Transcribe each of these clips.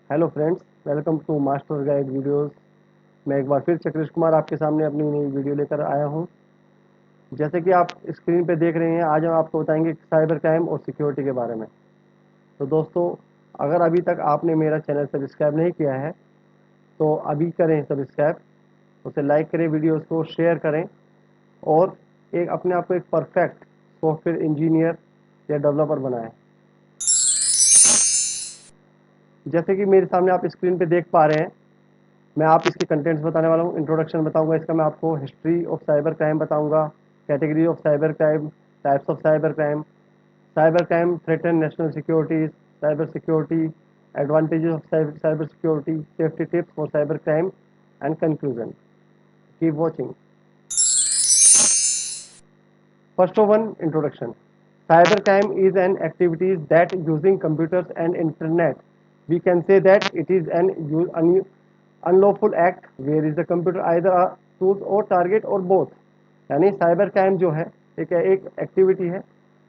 Hello friends, welcome to master guide videos. मैं एक बार फिर चक्रेश कुमार आपके सामने अपनी नई वीडियो लेकर आया हूं। जैसे कि आप स्क्रीन पे देख रहे हैं, आज हम आपको बताएंगे साइबर क्राइम और सिक्योरिटी के बारे में। तो दोस्तों, अगर अभी तक आपने मेरा चैनल सब्सक्राइब नहीं किया है तो अभी करें सब्सक्राइब, उसे लाइक करें, वीडियोस को शेयर करें और एक अपने आप को एक परफेक्ट सॉफ्टवेयर इंजीनियर या डेवलपर बनाएं। जैसे कि मेरे सामने आप स्क्रीन पे देख पा रहे हैं, मैं आप इसके कंटेंट्स बताने वाला हूँ। इंट्रोडक्शन बताऊंगा इसका, मैं आपको हिस्ट्री ऑफ साइबर क्राइम बताऊंगा, category of cyber crime, types of cyber crime threaten national security, cyber security, advantages of cyber security, safety tips for cyber crime and conclusion. Keep watching. First of one, introduction. Cybercrime is an activity that using computers and internet. We can say that it is an unlawful act where is the computer either a tool or target or both. यानी cyber crime जो है एक activity है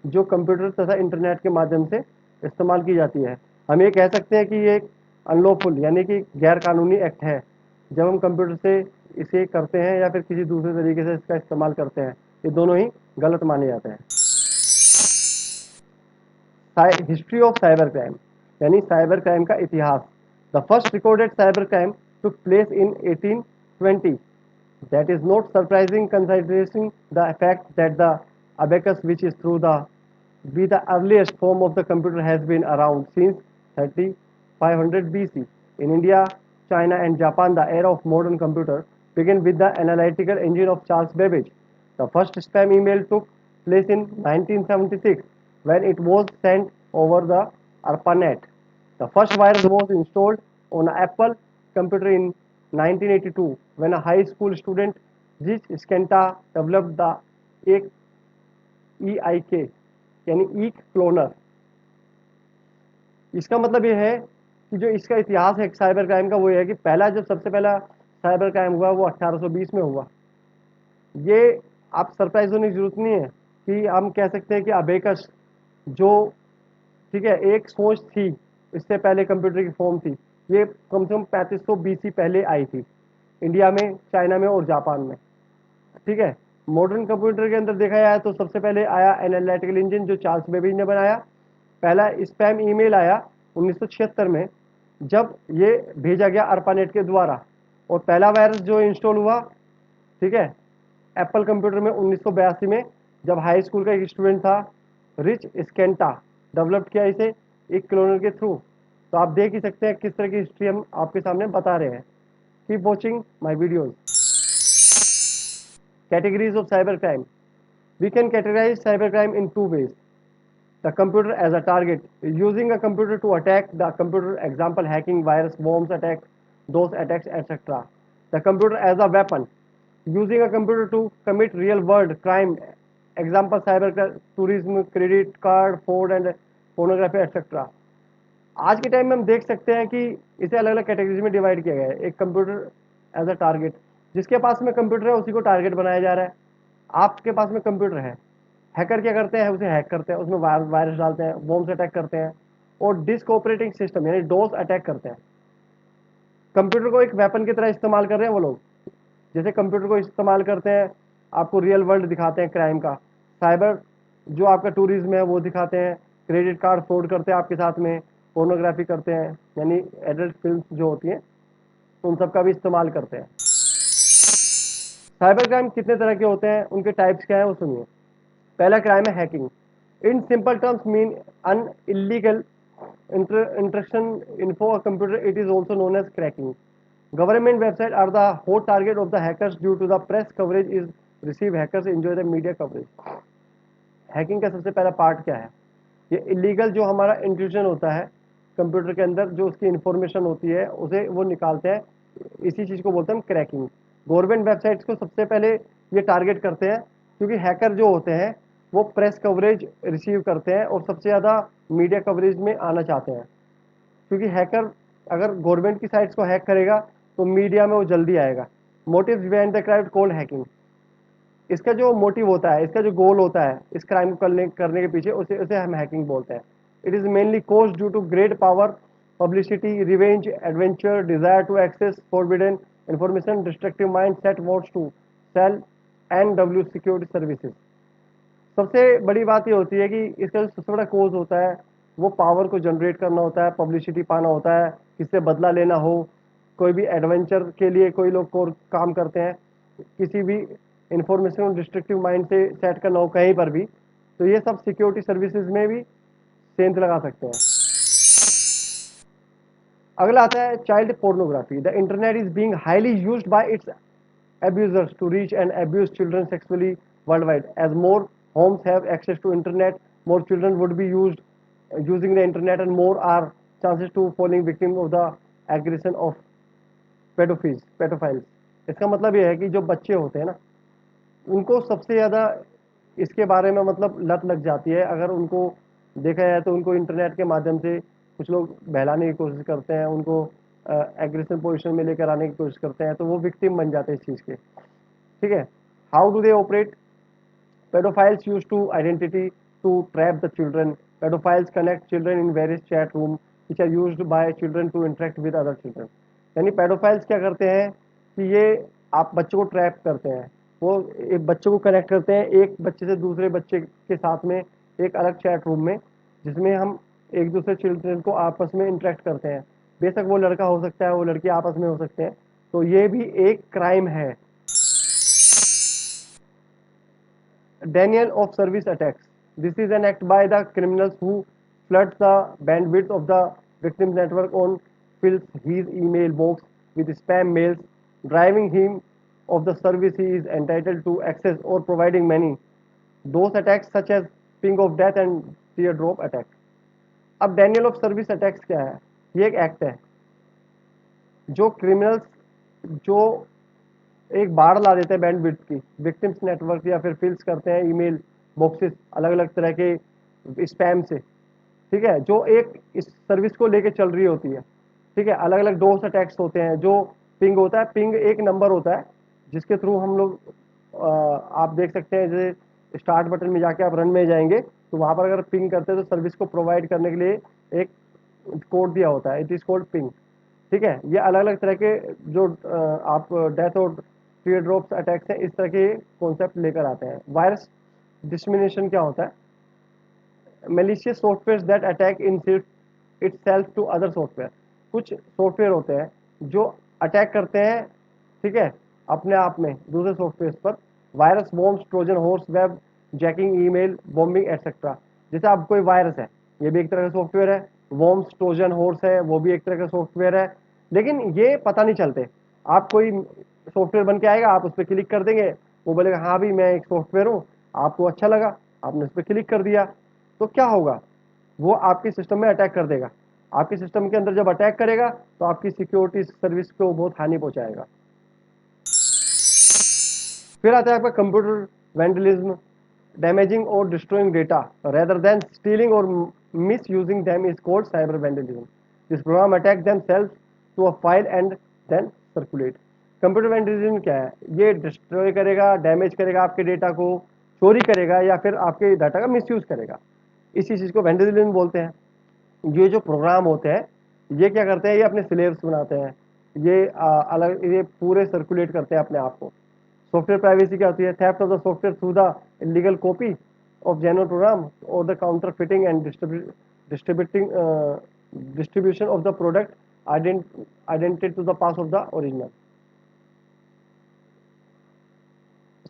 जो computer तथा internet के माध्यम से इस्तेमाल की जाती है। हम ये कह सकते हैं कि ये एक अनलॉफुल यानी कि गैर कानूनी एक्ट है जब हम कंप्यूटर से इसे करते हैं या फिर किसी दूसरे तरीके से इसका इस्तेमाल करते हैं। ये दोनों ही गलत माने जाते हैं। हिस्ट्री ऑफ साइबर क्राइम यानी साइबर क्राइम का इतिहास। The first recorded cyber crime took place in 1820। That is not surprising considering the fact that the abacus, which is through the earliest form of the computer, has been around since 3500 BC. In India, China, and Japan, the era of modern computer began with the analytical engine of Charles Babbage. The first spam email took place in 1976 when it was sent over the ARPANET. The first virus was installed on an Apple computer in 1982 when a high school student, Rich Skenta, developed the एक EIK यानी ईक cloner. इसका मतलब ये है कि जो इसका इतिहास है साइबर क्राइम का वो ये है कि पहला जब सबसे पहला साइबर क्राइम हुआ वो 1820 में हुआ। ये आप सरप्राइज होने की जरूरत नहीं है कि हम कह सकते हैं कि अबेकस जो ठीक है एक सोच थी, इससे पहले कंप्यूटर की फॉर्म थी। ये कम से कम 3500 BC पहले आई थी इंडिया में, चाइना में और जापान में। ठीक है, मॉडर्न कंप्यूटर के अंदर देखा जाए तो सबसे पहले आया एनालिटिकल इंजन जो चार्ल्स बेबेज ने बनाया। पहला स्पैम ईमेल आया 1976 में जब ये भेजा गया अर्पानेट के द्वारा। और पहला वायरस जो इंस्टॉल हुआ, ठीक है, एप्पल कंप्यूटर में 1982 में जब हाई स्कूल का एक स्टूडेंट था, रिच स्केंटा, डेवलप किया इसे एक क्लोनर के थ्रू। तो आप देख ही सकते हैं किस तरह की हिस्ट्री हम आपके सामने बता रहे हैं। Keep watching my videos. Categories of cybercrime. We can categorize cybercrime in two ways. The computer as a target, using a computer to attack the computer, example hacking, virus, bombs attack, those attacks, etc. The computer as a weapon, using a computer to commit real world crime, example cyber tourism, credit card, fraud and pornography, etc. आज के time में हम देख सकते हैं कि इसे अलग अलग कैटेगरीज में डिवाइड किया गया है। एक कंप्यूटर एज अ टारगेट, जिसके पास में कंप्यूटर है उसी को टारगेट बनाया जा रहा है। आपके पास में कंप्यूटर है, हैकर क्या करते हैं, उसे हैक करते हैं, उसमें वायरस डालते हैं, बॉम्ब से अटैक करते हैं और डिस्क ऑपरेटिंग सिस्टम यानी डोस अटैक करते हैं। कंप्यूटर को एक वेपन की तरह इस्तेमाल कर रहे हैं वो लोग। जैसे कंप्यूटर को इस्तेमाल करते हैं, आपको रियल वर्ल्ड दिखाते हैं क्राइम का। साइबर जो आपका टूरिज्म है वो दिखाते हैं, क्रेडिट कार्ड फ्रॉड करते हैं आपके साथ में, पोर्नोग्राफी करते हैं यानी एडल्ट फिल्म जो होती हैं उन सब का भी इस्तेमाल करते हैं। साइबर क्राइम कितने तरह के होते हैं, उनके टाइप्स क्या है वो सुनिए। पहला क्राइम है hacking. In simple terms mean an illegal intrusion info a computer. It is also known as cracking. Government websites are the hot target of the hackers due to the press coverage is receive hackers enjoy the media coverage. Hacking का सबसे पहला part क्या है, ये illegal जो हमारा intrusion होता है कंप्यूटर के अंदर, जो उसकी इंफॉर्मेशन होती है उसे वो निकालते हैं, इसी चीज़ को बोलते हैं हम क्रैकिंग। गवर्नमेंट वेबसाइट्स को सबसे पहले ये टारगेट करते हैं क्योंकि हैकर जो होते हैं वो प्रेस कवरेज रिसीव करते हैं और सबसे ज़्यादा मीडिया कवरेज में आना चाहते हैं। क्योंकि हैकर अगर गवर्नमेंट की साइट्स को हैक करेगा तो मीडिया में वो जल्दी आएगा। Motive behind the crime called hacking. इसका जो मोटिव होता है, इसका जो गोल होता है इस क्राइम को करने के पीछे, उसे उसे हम हैकिंग बोलते हैं। It is mainly cause due to great power publicity, revenge, adventure, desire to access forbidden information, destructive mindset wants to sell NW security services. सबसे बड़ी बात ये होती है कि इसका जो सबसे बड़ा कोज होता है वो पावर को जनरेट करना होता है, पब्लिसिटी पाना होता है, किससे बदला लेना हो, कोई भी एडवेंचर के लिए कोई लोग काम करते हैं, किसी भी इंफॉर्मेशन को डिस्ट्रक्टिव माइंड से सेट करना हो कहीं पर भी, तो ये सब सिक्योरिटी सर्विसेज में भी सेंध लगा सकते हैं। अगला आता है child pornography. The internet is being highly used by it's abusers to reach and abuse children sexually worldwide. As more homes have access to internet, more children would be using the internet, and more are chances to falling victim of the aggression of pedophiles. इसका मतलब ये है कि जो बच्चे होते हैं ना, उनको सबसे ज़्यादा इसके बारे में मतलब लत लग जाती है। अगर उनको देखा जाए तो उनको इंटरनेट के माध्यम से कुछ लोग बहलाने की कोशिश करते हैं, उनको एग्रेसिव पोजीशन में लेकर आने की कोशिश करते हैं, तो वो विक्टिम बन जाते हैं इस चीज़ के। ठीक है। How do they operate? pedophiles use to identity to trap the children. Pedophiles connect children in various chat room which are used by children to interact with other children. यानी pedophiles क्या करते हैं कि ये आप बच्चों को ट्रैप करते हैं, वो एक बच्चे को कनेक्ट करते हैं एक बच्चे से दूसरे बच्चे के साथ में एक अलग चैट रूम में, जिसमें हम एक दूसरे चिल्ड्रन को आपस में इंटरेक्ट करते हैं। बेशक वो लड़का हो सकता है, वो लड़की आपस में हो सकते हैं, तो ये भी एक क्राइम है। Denial of service attacks. This is an act by the criminals who floods the bandwidth of the victim's network on fills his email box with spam mails, driving him of the service he is entitled to access or providing many. Those attacks such as ping of death and teardrop attack. अब Daniel of service attacks क्या है? ये एक act है जो criminals जो एक बाढ़ ला देते हैं बैंडविड्थ की, विक्टिम्स नेटवर्क या फिर फिल्स करते हैं ईमेल बॉक्सेस अलग अलग तरह के स्पैम से। ठीक है, जो एक इस सर्विस को लेके चल रही होती है। ठीक है, अलग अलग डोस अटैक्स होते हैं। जो पिंग होता है, पिंग एक नंबर होता है जिसके थ्रू हम लोग आप देख सकते हैं, जैसे स्टार्ट बटन में जाके आप रन में जाएंगे तो वहां पर अगर पिंग करते हैं तो सर्विस को प्रोवाइड करने के लिए एक कोड दिया होता है, इट इज कॉल्ड पिंग। ठीक है, ये अलग अलग तरह के जो आप डेथ और टीयर ड्रॉप्स अटैक्स हैं, इस तरह के कॉन्सेप्ट लेकर आते हैं। वायरस डिस्मिनेशन क्या होता है? malicious software that attack in itself to other software. कुछ सॉफ्टवेयर होते हैं जो अटैक करते हैं, ठीक है, अपने आप में दूसरे सॉफ्टवेयर पर। Virus, worms, Trojan horse, web jacking, email bombing etcetera. जैसे अब कोई वायरस है, ये भी एक तरह का सॉफ्टवेयर है। वॉर्म्स, ट्रोजन हॉर्स है, वो भी एक तरह का सॉफ्टवेयर है। लेकिन ये पता नहीं चलते। आप कोई सॉफ्टवेयर बन के आएगा, आप उस पर क्लिक कर देंगे, वो बोलेगा हाँ भी मैं एक सॉफ्टवेयर हूँ, आपको अच्छा लगा, आपने उस पर क्लिक कर दिया, तो क्या होगा? वो आपके सिस्टम में अटैक कर देगा। आपके सिस्टम के अंदर जब अटैक करेगा तो आपकी सिक्योरिटी सर्विस को बहुत हानि पहुंचाएगा। फिर आता है आपका कंप्यूटर वैंडलिज्म। डैमेजिंग और destroying data rather than stealing और misusing them is called cyber vandalism. This program attack them self to a file and then circulate. Computer vandalism क्या है? ये डिस्ट्रॉय करेगा, डैमेज करेगा आपके डेटा को, चोरी करेगा या फिर आपके डाटा का मिसयूज करेगा। इसी चीज़ को वैंडलिज्म बोलते हैं। ये जो प्रोग्राम होते हैं, ये क्या करते हैं? ये अपने स्लेव्स बनाते हैं, ये अलग ये पूरे सर्कुलेट करते हैं अपने आप को। सॉफ्टवेयर प्राइवेसी क्या होती है? Theft of the software through the illegal copy of genuine program और the counterfeiting and distributing distribution of the product identical to the pass of the original.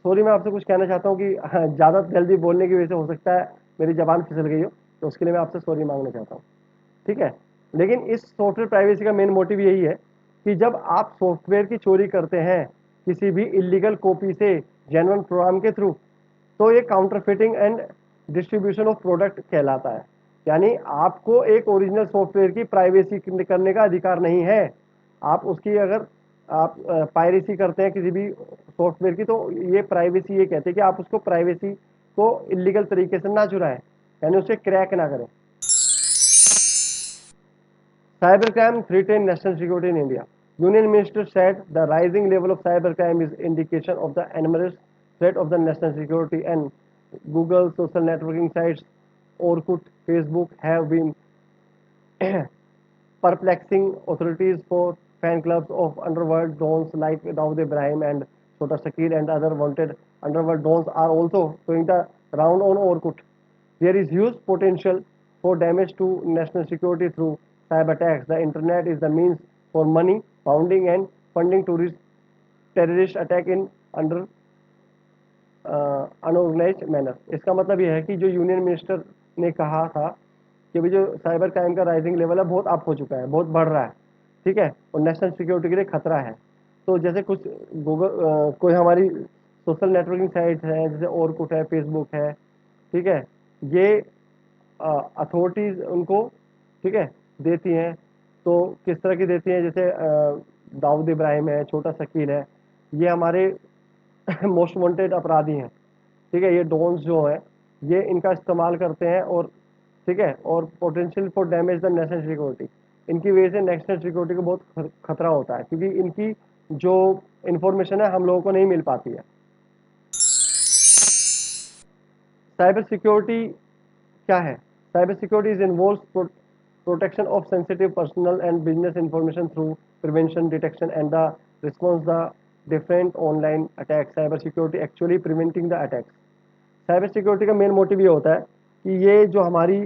Sorry, मैं आपसे कुछ कहना चाहता हूँ कि ज़्यादा जल्दी बोलने की वजह से हो सकता है मेरी जबान फिसल गई हो, तो उसके लिए मैं आपसे सॉरी मांगना चाहता हूँ। ठीक है, लेकिन इस सॉफ्टवेयर प्राइवेसी का मेन मोटिव यही है कि जब आप सॉफ्टवेयर की चोरी करते हैं किसी भी इलीगल कॉपी से जेन्युइन प्रोग्राम के थ्रू, तो ये counterfeiting and distribution of product कहलाता है। यानी आपको एक ओरिजिनल सॉफ्टवेयर की प्राइवेसी करने का अधिकार नहीं है। आप उसकी अगर आप पायरेसी करते हैं किसी भी सॉफ्टवेयर की, तो ये प्राइवेसी ये कहते हैं कि आप उसको प्राइवेसी को इलीगल तरीके से ना चुराएं, यानी उसे क्रैक ना करें। Cybercrime threaten national security in India. Union Minister said the rising level of cybercrime is indication of the enormous threat of the national security, and Google, social networking sites, Orkut, Facebook have been perplexing authorities for fan clubs of underworld dons like Dawood Ibrahim and Chota Shakil and other wanted underworld dons are also doing the round on Orkut. There is huge potential for damage to national security through cyber attacks. The internet is the means for money, founding and funding terrorist attack in under unorganise manner. इसका मतलब यह है कि जो union minister ने कहा था कि भी जो साइबर क्राइम का राइजिंग लेवल है बहुत अप हो चुका है, बहुत बढ़ रहा है, ठीक है, और नेशनल सिक्योरिटी के लिए खतरा है। तो जैसे कुछ गूगल कोई हमारी सोशल नेटवर्किंग साइट है जैसे ऑरकुट है, फेसबुक है, ठीक है, ये अथॉरिटीज़ उनको, ठीक है, देती हैं। तो किस तरह की देती हैं, जैसे दाऊद इब्राहिम है, छोटा शकील है, ये हमारे मोस्ट वांटेड अपराधी हैं, ठीक है, ये डॉन्स जो है ये इनका इस्तेमाल करते हैं और ठीक है, और potential for damage the national security, इनकी वजह से नेशनल सिक्योरिटी को बहुत खतरा होता है क्योंकि इनकी जो इंफॉर्मेशन है हम लोगों को नहीं मिल पाती है। साइबर सिक्योरिटी क्या है? Cyber security is involves protection of sensitive personal and business information through prevention, detection, and the response the different online attacks. Cyber security actually preventing the attacks. Cyber security का main motive ये होता है कि ये जो हमारी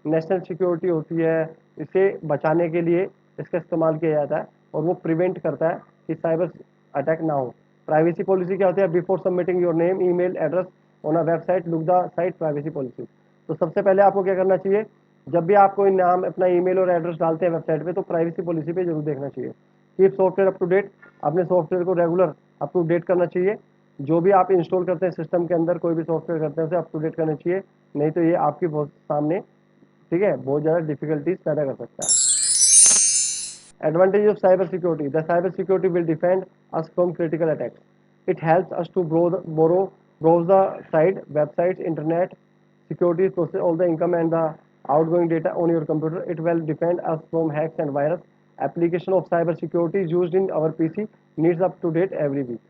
national security होती है इसे बचाने के लिए इसका इस्तेमाल किया जाता है और वो प्रिवेंट करता है कि साइबर अटैक ना हो। प्राइवेसी पॉलिसी क्या होती है? Before submitting your name, email address on a website, look the site privacy policy. तो सबसे पहले आपको क्या करना चाहिए, जब भी आप कोई नाम, अपना ईमेल और एड्रेस डालते हैं वेबसाइट पे, तो प्राइवेसी पॉलिसी पे जरूर देखना चाहिए। Keep software up to date, अपने सॉफ्टवेयर को रेगुलर अप टू डेट करना चाहिए। जो भी आप इंस्टॉल करते हैं सिस्टम के अंदर, कोई भी सॉफ्टवेयर करते हैं उसे अप टू डेट करना चाहिए, नहीं तो ये आपकी बहुत सामने, ठीक है, बहुत ज़्यादा डिफिकल्टीज पैदा कर सकता है। Advantage of cyber security: the cyber security will defend us from critical attacks. It helps us to browse the site, websites, internet, security, process all the income and the outgoing data on your computer. It will defend us from hacks and virus. Application of cyber security used in our PC needs up to date every week.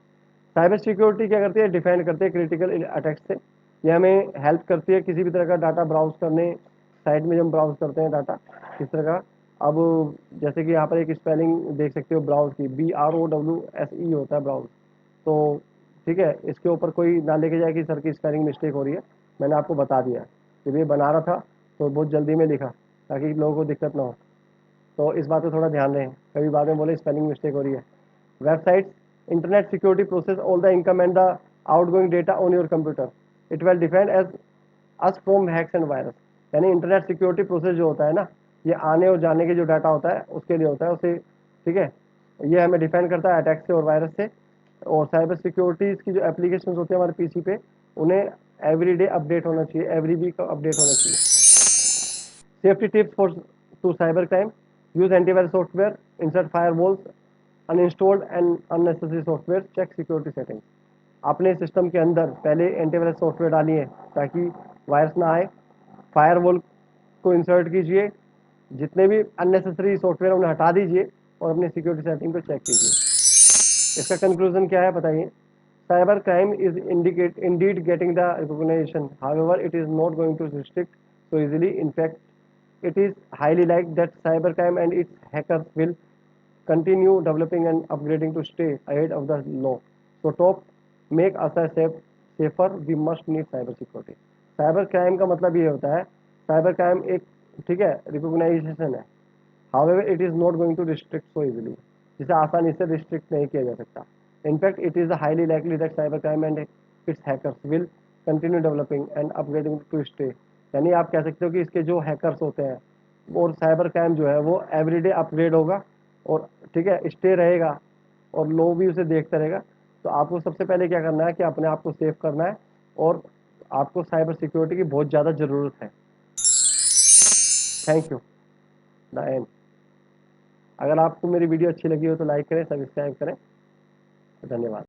Cyber security क्या करती है? Defend करती है critical attacks से। ये हमें help करती है किसी भी तरह का डाटा ब्राउज करने, साइट में जब हम ब्राउज करते हैं डाटा किस तरह का। अब जैसे कि यहाँ पर एक स्पेलिंग देख सकते हो ब्राउज की, BROWSE होता है ब्राउज। तो ठीक है, इसके ऊपर कोई ना लेके जाए कि सर की स्पेलिंग मिस्टेक हो रही है, मैंने आपको बता दिया। जब ये बना रहा था तो बहुत जल्दी में लिखा ताकि लोगों को दिक्कत ना हो, तो इस बात पे थोड़ा ध्यान दें, कभी बाद में बोले स्पेलिंग मिस्टेक हो रही है। Websites, internet security process all the income and the outgoing data on your computer. It will defend as us from hacks and virus. यानी इंटरनेट सिक्योरिटी प्रोसेस जो होता है ना, ये आने और जाने के जो डाटा होता है उसके लिए होता है, उसे, ठीक है, ये हमें डिफेंड करता है अटैक से और वायरस से। और साइबर सिक्योरिटीज़ की जो एप्लीकेशन होते हैं हमारे पीसी पे, उन्हें एवरी डे अपडेट होना चाहिए, एवरी वीक अपडेट होना चाहिए। Safety tips for to cybercrime: use antivirus software, insert firewalls, uninstalled and unnecessary software, check security settings. अपने सिस्टम के अंदर पहले एंटीवायरस सॉफ्टवेयर डालिए ताकि वायरस ना आए, फायरवॉल को इंसर्ट कीजिए, जितने भी अननेसेसरी सॉफ्टवेयर उन्हें हटा दीजिए और अपनी सिक्योरिटी सेटिंग को चेक कीजिए। इसका कंक्लूजन क्या है बताइए? Cyber crime is indeed getting the recognition. However, it is not going to restrict so easily. In fact, it is highly likely that cybercrime and its hackers will continue developing and upgrading to stay ahead of the law. So, top make us a safer. We must need cyber security. Cyber crime का मतलब ये होता है, cyber crime एक, ठीक है, recognisation है। However it is not going to restrict so easily, जिसे आसानी से रिस्ट्रिक्ट नहीं किया जा सकता। In fact it is highly likely that cyber crime and its hackers will continue developing and upgrading to stay. यानी आप कह सकते हो कि इसके जो हैकर्स होते हैं और साइबर क्राइम जो है वो एवरीडे अपग्रेड होगा और, ठीक है, स्टे रहेगा और लोग भी उसे देखते रहेगा। तो आपको सबसे पहले क्या करना है कि अपने आप को सेव करना है और आपको साइबर सिक्योरिटी की बहुत ज़्यादा ज़रूरत है। Thank you. The end. अगर आपको मेरी वीडियो अच्छी लगी हो तो लाइक करें, सब्सक्राइब करें। धन्यवाद।